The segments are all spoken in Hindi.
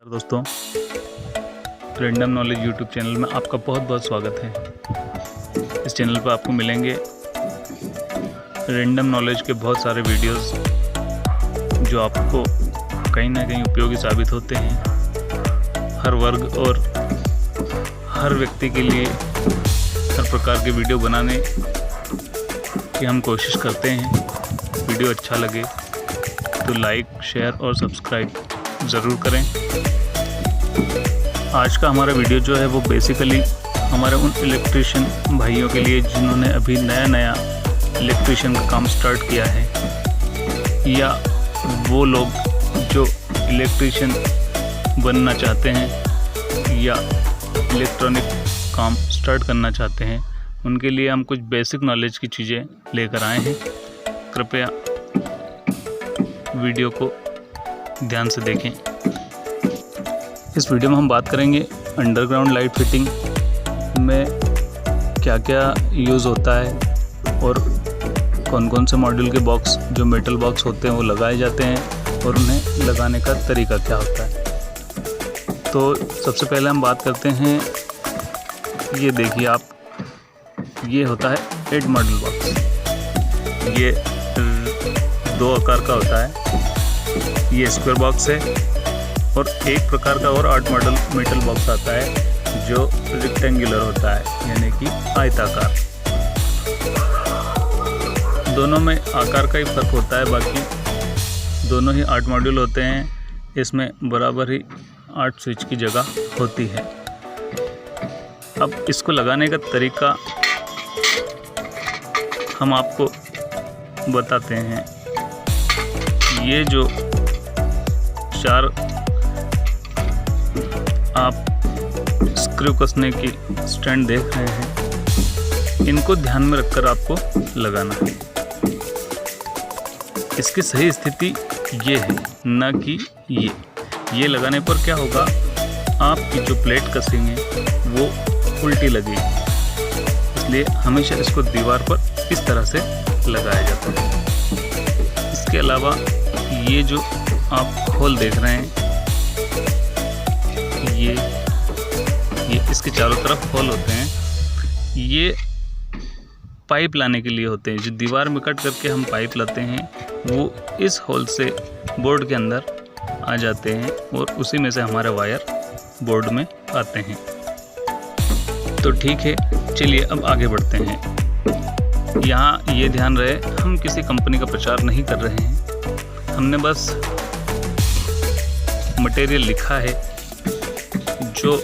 दोस्तों, रैंडम नॉलेज यूट्यूब चैनल में आपका बहुत बहुत स्वागत है। इस चैनल पर आपको मिलेंगे रैंडम नॉलेज के बहुत सारे वीडियोस जो आपको कहीं ना कहीं उपयोगी साबित होते हैं। हर वर्ग और हर व्यक्ति के लिए हर प्रकार के वीडियो बनाने की हम कोशिश करते हैं। वीडियो अच्छा लगे तो लाइक, शेयर और सब्सक्राइब ज़रूर करें। आज का हमारा वीडियो जो है वो बेसिकली हमारे उन इलेक्ट्रिशियन भाइयों के लिए जिन्होंने अभी नया इलेक्ट्रिशियन का काम स्टार्ट किया है, या वो लोग जो इलेक्ट्रिशियन बनना चाहते हैं या इलेक्ट्रॉनिक काम स्टार्ट करना चाहते हैं, उनके लिए हम कुछ बेसिक नॉलेज की चीज़ें लेकर आए हैं। कृपया वीडियो को ध्यान से देखें। इस वीडियो में हम बात करेंगे अंडरग्राउंड लाइट फिटिंग में क्या क्या यूज़ होता है और कौन कौन से मॉड्यूल के बॉक्स जो मेटल बॉक्स होते हैं वो लगाए जाते हैं और उन्हें लगाने का तरीका क्या होता है। तो सबसे पहले हम बात करते हैं, ये देखिए आप, ये होता है 8 मॉड्यूल बॉक्स। ये 2 आकार का होता है। ये स्क्वायर बॉक्स है और एक प्रकार का और 8 मॉडल मेटल बॉक्स आता है जो रेक्टेंगुलर होता है, यानी कि आयताकार। दोनों में आकार का ही फर्क होता है, बाकी दोनों ही 8 मॉड्यूल होते हैं। इसमें बराबर ही 8 स्विच की जगह होती है। अब इसको लगाने का तरीका हम आपको बताते हैं। ये जो 4 आप स्क्रू कसने की स्टैंड देख रहे हैं, इनको ध्यान में रखकर आपको लगाना है। इसकी सही स्थिति ये है, ना कि ये लगाने पर क्या होगा, आपकी जो प्लेट कसेंगे वो उल्टी लगेगी। इसलिए हमेशा इसको दीवार पर इस तरह से लगाया जाता है। इसके अलावा ये जो आप होल देख रहे हैं, ये इसके चारों तरफ होल होते हैं। ये पाइप लाने के लिए होते हैं। जो दीवार में कट करके हम पाइप लाते हैं वो इस होल से बोर्ड के अंदर आ जाते हैं और उसी में से हमारे वायर बोर्ड में आते हैं। तो ठीक है, चलिए अब आगे बढ़ते हैं। यहाँ ये ध्यान रहे, हम किसी कंपनी का प्रचार नहीं कर रहे हैं। हमने बस मटेरियल लिखा है, जो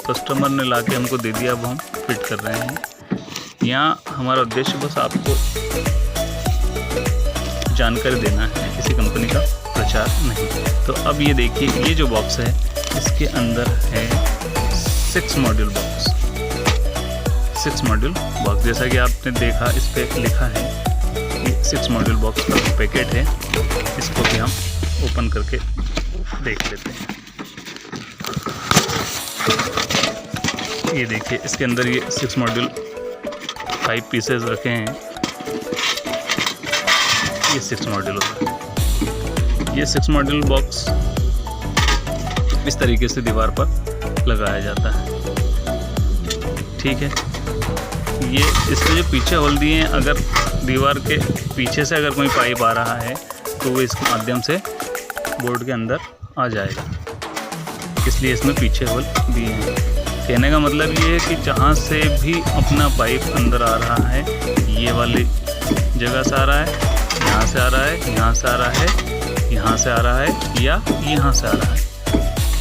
कस्टमर ने लाके हमको दे दिया वो हम फिट कर रहे हैं। यहाँ हमारा उद्देश्य बस आपको जानकारी देना है, किसी कंपनी का प्रचार नहीं। तो अब ये देखिए, ये जो बॉक्स है इसके अंदर है 6 मॉड्यूल बॉक्स। 6 मॉड्यूल बॉक्स, जैसा कि आपने देखा इस पर लिखा है, ये 6 मॉड्यूल बॉक्स का पैकेट है। इसको भी हम ओपन करके देख लेते हैं। ये देखिए, इसके अंदर ये 6 मॉड्यूल 5 पीसेस रखे हैं। ये 6 मॉड्यूल होता है। ये 6 मॉड्यूल बॉक्स इस तरीके से दीवार पर लगाया जाता है। ठीक है, ये इसके जो पीछे होल दिए हैं, अगर दीवार के पीछे से अगर कोई पाइप आ रहा है तो वो इसके माध्यम से बोर्ड के अंदर आ जाएगा, इसलिए इसमें पीछे होल दिए हैं। कहने का मतलब ये है कि जहाँ से भी अपना पाइप अंदर आ रहा है, ये वाली जगह से आ रहा है, यहाँ से आ रहा है, यहाँ से आ रहा है, यहाँ से आ रहा है, या यहाँ से आ रहा है,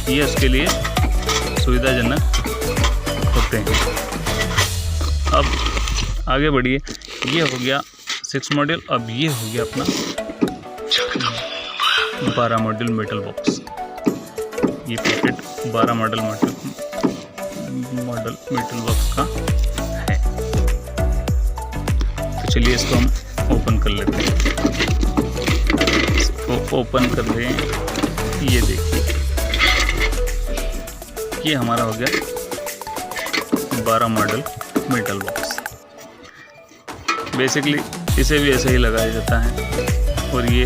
ये उसके लिए सुविधाजनक होते हैं। अब आगे बढ़िए, ये हो गया 6 मॉड्यूल। अब ये हो गया अपना 12 मॉड्यूल मेटल बॉक्स। ये पैकेट 12 मॉडल मेटल बॉक्स का है। तो चलिए इसको हम ओपन कर लेते हैं। इसको ओपन कर लें। ये देखिए, ये हमारा हो गया 12 मॉडल मेटल बॉक्स। बेसिकली इसे भी ऐसे ही लगाया जाता है और ये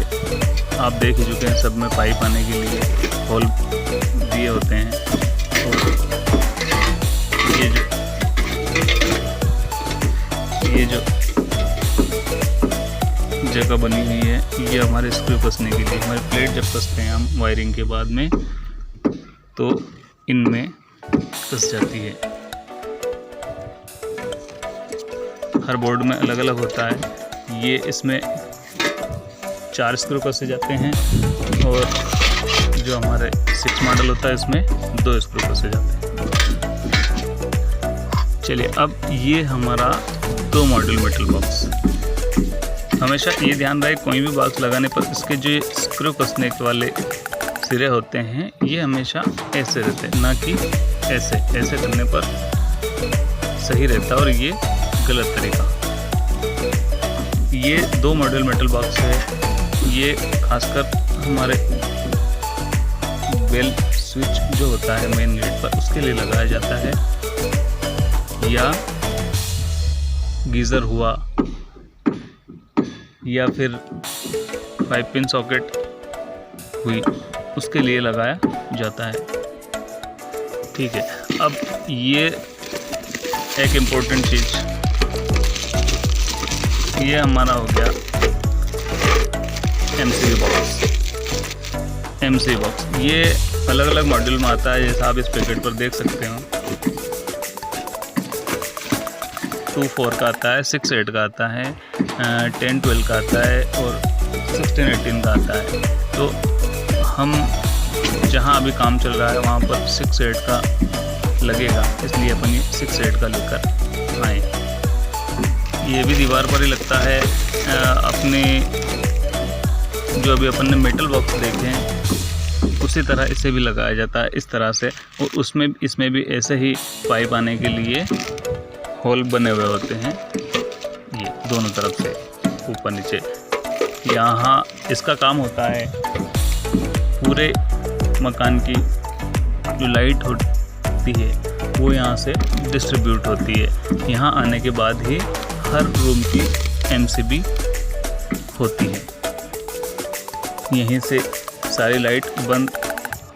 आप देख ही चुके हैं, सब में पाइप आने के लिए होल दिए होते हैं। और ये जो जगह बनी हुई है ये हमारे स्क्रू कसने के लिए, हमारी प्लेट जब कसते हैं हम वायरिंग के बाद में तो इनमें कस जाती है। हर बोर्ड में अलग अलग होता है। ये इसमें 4 स्क्रू कसे जाते हैं और जो हमारे 6 मॉडल होता है इसमें 2 स्क्रू कसे जाते हैं। चलिए, अब ये हमारा 2 मॉड्यूल मेटल बॉक्स। हमेशा ये ध्यान रहे कोई भी बॉक्स लगाने पर इसके जो स्क्रू कसने वाले सिरे होते हैं ये हमेशा ऐसे रहते हैं, ना कि ऐसे करने पर सही रहता है और ये गलत तरीका। ये 2 मॉड्यूल मेटल बॉक्स है। ये खासकर हमारे बेल स्विच जो होता है मेन गेट पर उसके लिए लगाया जाता है, या गीज़र हुआ या फिर 5 पिन सॉकेट हुई उसके लिए लगाया जाता है। ठीक है, अब ये एक इम्पोर्टेंट चीज़ ये हमारा हो गया एमसीबी बॉक्स। ये अलग अलग मॉड्यूल में आता है, जैसा आप इस पैकेट पर देख सकते हो। 2-4 का आता है, 6-8 का आता है, 10-12 का आता है और 16-18 का आता है। तो हम जहाँ अभी काम चल रहा है वहाँ पर 6-8 का लगेगा, इसलिए अपन ये 6-8 का लेकर आए। ये भी दीवार पर ही लगता है। अपने जो अभी अपन ने मेटल बॉक्स देखे हैं उसी तरह इसे भी लगाया जाता है इस तरह से, और इसमें भी ऐसे ही पाइप आने के लिए होल बने हुए होते हैं, ये दोनों तरफ से ऊपर नीचे। यहाँ इसका काम होता है पूरे मकान की जो लाइट होती है वो यहाँ से डिस्ट्रीब्यूट होती है। यहाँ आने के बाद ही हर रूम की एमसीबी होती है। यहीं से सारी लाइट बंद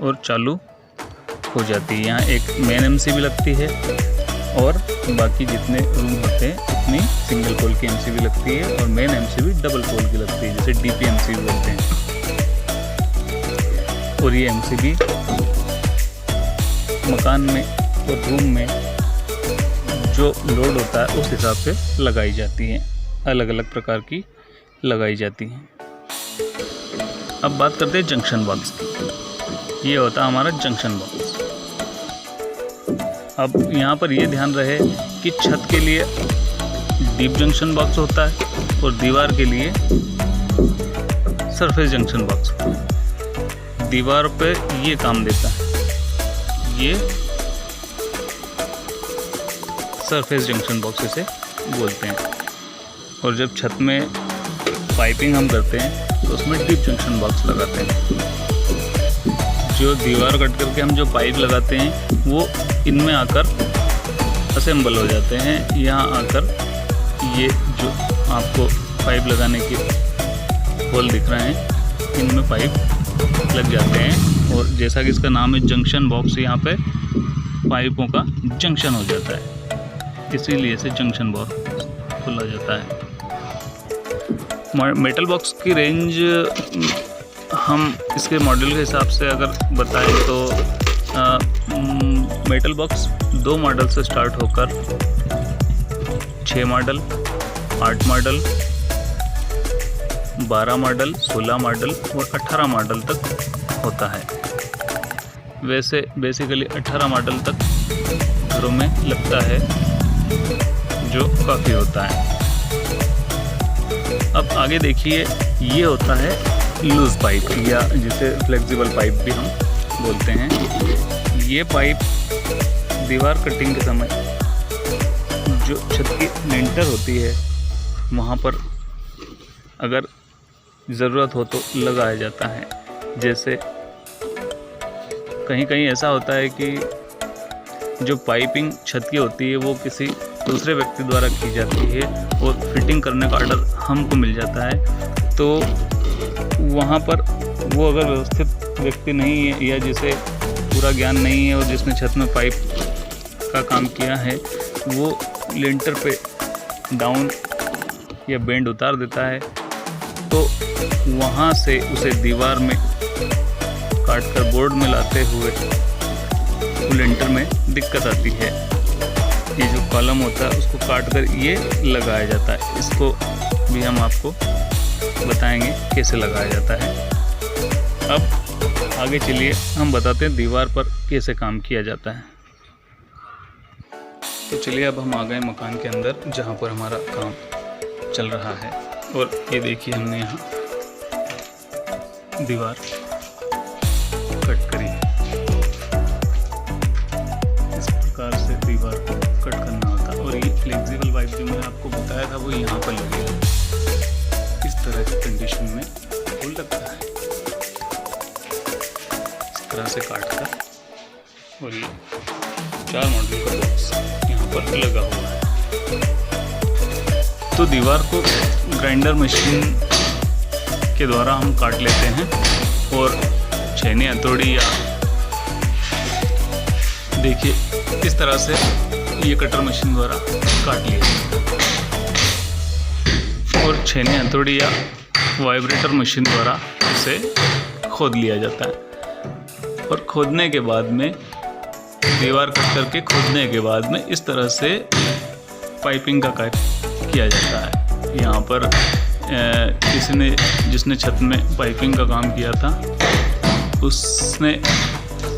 और चालू हो जाती है। यहाँ एक मेन एमसीबी लगती है और बाकी जितने रूम होते हैं उतनी सिंगल पोल की एमसीबी लगती है, और मेन एमसीबी डबल पोल की लगती है, जैसे डीपी एमसीबी बोलते हैं। और ये एमसीबी मकान में और रूम में जो लोड होता है उस हिसाब से लगाई जाती है, अलग अलग प्रकार की लगाई जाती हैं। अब बात करते हैं जंक्शन बॉक्स की। ये होता है हमारा जंक्शन बॉक्स। अब यहाँ पर ये ध्यान रहे कि छत के लिए डीप जंक्शन बॉक्स होता है और दीवार के लिए सरफेस जंक्शन बॉक्स होता है। दीवार पे ये काम देता है, ये सरफेस जंक्शन बॉक्स इसे बोलते हैं। और जब छत में पाइपिंग हम करते हैं तो उसमें डीप जंक्शन बॉक्स लगाते हैं। जो दीवार कट करके हम जो पाइप लगाते हैं वो इनमें आकर असेंबल हो जाते हैं। यहाँ आकर ये जो आपको पाइप लगाने के होल दिख रहे हैं इनमें पाइप लग जाते हैं, और जैसा कि इसका नाम है जंक्शन बॉक्स, यहाँ पे पाइपों का जंक्शन हो जाता है, इसीलिए इसे जंक्शन बॉक्स बोला जाता है। मेटल बॉक्स की रेंज हम इसके मॉडल के हिसाब से अगर बताएं तो मेटल बॉक्स 2 मॉडल से स्टार्ट होकर 6 मॉडल, 8 मॉडल, 12 मॉडल, 16 मॉडल और 18 मॉडल तक होता है। वैसे बेसिकली 18 मॉडल तक घरों में लगता है, जो काफ़ी होता है। अब आगे देखिए, ये होता है लूज पाइप, या जिसे फ्लेक्सिबल पाइप भी हम बोलते हैं। ये पाइप दीवार कटिंग के समय जो छत की लिंटर होती है वहाँ पर अगर ज़रूरत हो तो लगाया जाता है। जैसे कहीं कहीं ऐसा होता है कि जो पाइपिंग छत की होती है वो किसी दूसरे व्यक्ति द्वारा की जाती है और फिटिंग करने का ऑर्डर हमको मिल जाता है, तो वहाँ पर वो अगर व्यवस्थित व्यक्ति नहीं है या जिसे पूरा ज्ञान नहीं है और जिसने छत में पाइप का काम किया है वो लिंटर पे डाउन या बेंड उतार देता है, तो वहाँ से उसे दीवार में काटकर बोर्ड में लाते हुए लिंटर में दिक्कत आती है। ये जो कॉलम होता है उसको काटकर ये लगाया जाता है। इसको भी हम आपको बताएंगे कैसे लगाया जाता है। अब आगे चलिए हम बताते हैं दीवार पर कैसे काम किया जाता है। तो चलिए अब हम आ गए मकान के अंदर जहाँ पर हमारा काम चल रहा है। और ये देखिए हमने यहाँ दीवार कट करी है। इस प्रकार से दीवार को कट करना होता है। और ये फ्लेक्सिबल पाइप जो मैंने आपको बताया था वो यहाँ पर लगेगा। इस तरह की कंडीशन में वो लगता है, इस तरह से काट कर। और ये 4 मॉड्यूल का बॉक्स यहाँ पर लगा हुआ है। तो दीवार को ग्राइंडर मशीन के द्वारा हम काट लेते हैं और छेनी हथौड़ी या देखिए इस तरह से ये कटर मशीन द्वारा काट लिया और छेनी हथौड़ी या वाइब्रेटर मशीन द्वारा इसे खोद लिया जाता है। और खोदने के बाद में दीवार कट करके खोदने के बाद में इस तरह से पाइपिंग का कार्य किया जाता है। यहाँ पर जिसने छत में पाइपिंग का काम किया था उसने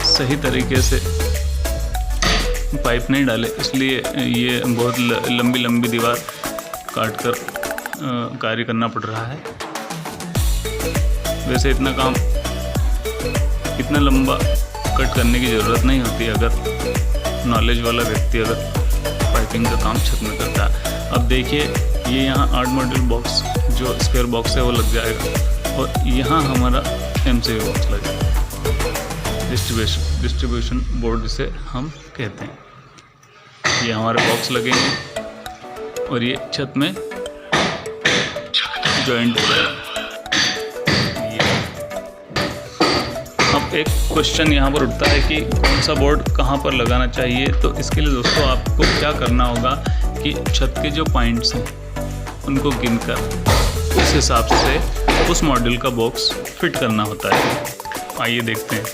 सही तरीके से पाइप नहीं डाले, इसलिए ये बहुत लंबी दीवार काटकर कार्य करना पड़ रहा है। वैसे इतना लंबा कट करने की ज़रूरत नहीं होती अगर नॉलेज वाला व्यक्ति अगर पाइपिंग का काम छत में करता है। अब देखिए ये यहाँ 8 मॉड्यूल बॉक्स जो स्क्वायर बॉक्स है वो लग जाएगा और यहाँ हमारा MCB बॉक्स लगेगा, डिस्ट्रीब्यूशन बोर्ड जिसे हम कहते हैं। ये हमारे बॉक्स लगेंगे और ये छत में जॉइंट हो जाएगा। अब एक क्वेश्चन यहाँ पर उठता है कि कौन सा बोर्ड कहाँ पर लगाना चाहिए। तो इसके लिए दोस्तों आपको क्या करना होगा कि छत के जो पॉइंट्स हैं उनको गिनकर इस हिसाब से उस मॉड्यूल का बॉक्स फिट करना होता है। आइए देखते हैं,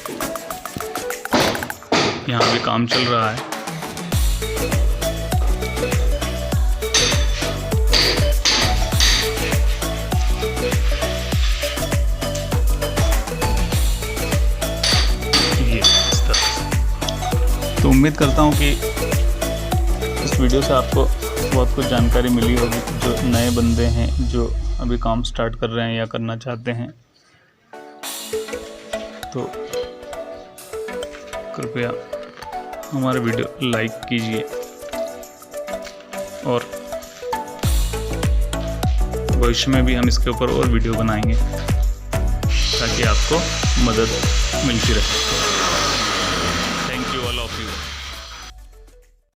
यहाँ भी काम चल रहा है। ये इस तरह से। तो उम्मीद करता हूँ कि इस वीडियो से आपको बहुत कुछ जानकारी मिली होगी। जो नए बंदे हैं जो अभी काम स्टार्ट कर रहे हैं या करना चाहते हैं तो कृपया हमारा वीडियो लाइक कीजिए और भविष्य में भी हम इसके ऊपर और वीडियो बनाएंगे ताकि आपको मदद मिलती रहे।